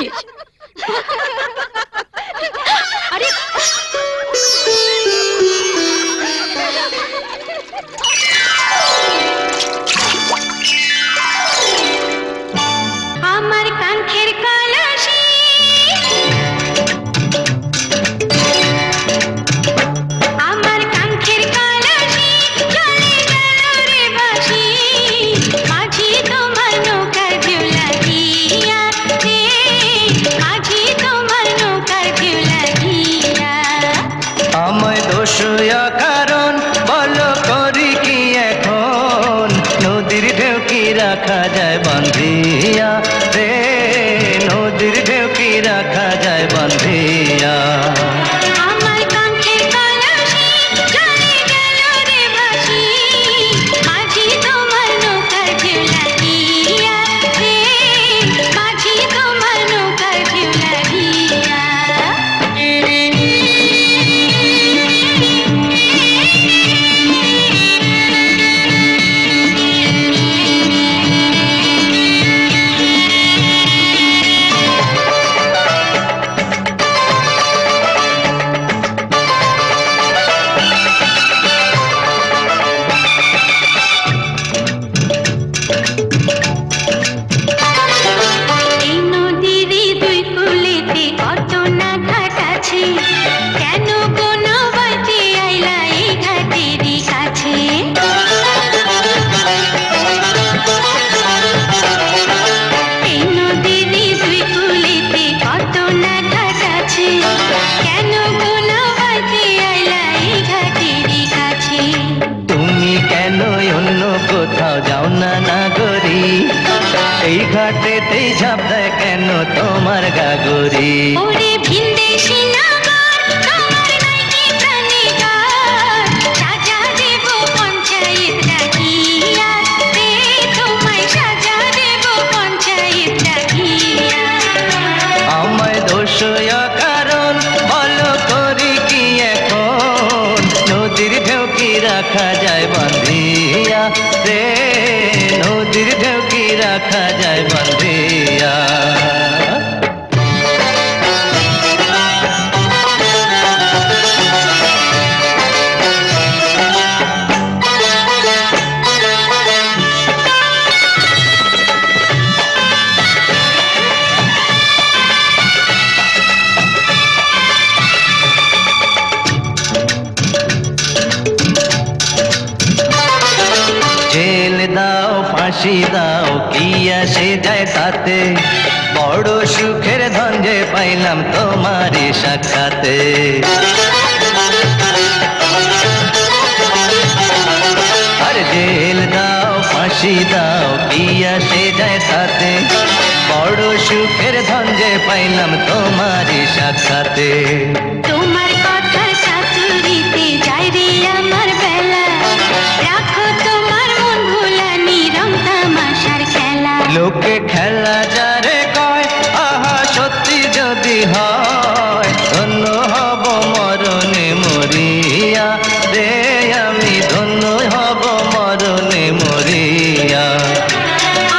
করছে। আরে আমার কাঙ্ক্ষের কলসি আমার কাঙ্ক্ষের কলসি চলে গেল রে বাসি, মাঝি তোমার নৌকার ঢেউলা দিয়া রে, মাঝি তোমার নৌকার ঢেউলা দিয়া। আমায় দোষয়া কারণ বলো করি কি এখন, নদীর ঢেউ কি রাখা যায় বান্ধিয়া রে, নদীর ঢেউ কি রাখা যায় বান্ধিয়া। আমার কাঙ্ক্ষের কলসি চলে গেল রে বাসি, মাঝি তোমার নৌকার ঢেউলা দিয়া রে, মাঝি তোমার নৌকার ঢেউলা দিয়া। এই নদীর দুই কূলেতে কত না ঘাট আছে, কেন কোনো বাজে আইলা এই ঘাটেরই কাছে। এই নদীর দুই কূলেতে কত না ঘাট আছে, কেন কোনো বাজে আইলা এই ঘাটেরই কাছে। তুমি কেন অন্য কোথাও যাও না নাগরি, এই ঘাটেতেই ঝাঁপ দেয় কেন তোমার গাগরি। ওরে ভিনদেশি নাগর তোমার নাই কি প্রাণীকার, সাজা দেব পঞ্চায়েত ডাকিয়া রে, তোমায় সাজা দেব পঞ্চায়েত ডাকিয়া। আমায় দোষয়া কারণ বলো করি কি এখন, নদীর ঢেউ কি রাখা যায় বান্ধিয়া রে, নদীর ঢেউ কি রাখা যায় বান্ধিয়া। জেল দাও ফাঁসি দাও কি আসে যায় তাতে, বড় সুখের ধন যে পাইলাম তোমারই সাক্ষাতে। আর জেল দাও ফাঁসি দাও কি আসে যায় তাতে, বড় সুখের ধন যে পাইলাম তোমারই সাক্ষাতে। তোমার কথার চাতুরিতে যাই রে আমার বেলা, রাখো তোমার মন ভুলানি রং তামাশার খেলা। লোকে খেলা যারে কয় আহা সত্যি যদি হয়, ধন্য হব মরণে মরিয়া রে, আমি ধন্য হব মরণে মরিয়া।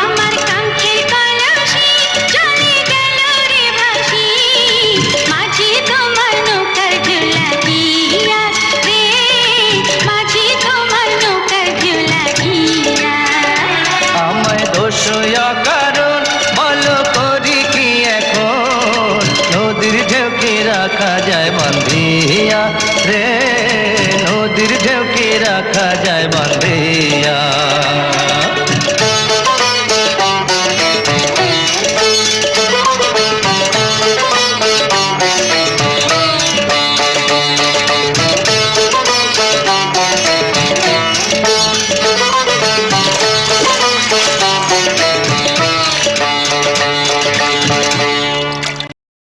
আমার কাঙ্ক্ষের কলসি চলে গেল রে ভাসি, মাঝি তোমার নৌকার ঢেউলা দিয়া রে, মাঝি তোমার নৌকার ঢেউলা দিয়া। আমায় দোষয়া কারণ বলো করি কি এখন, নদীর ঢেউ কি রাখা যায় বান্ধিয়া রে, নদীর ঢেউ কি রাখা যায় বান্ধিয়া।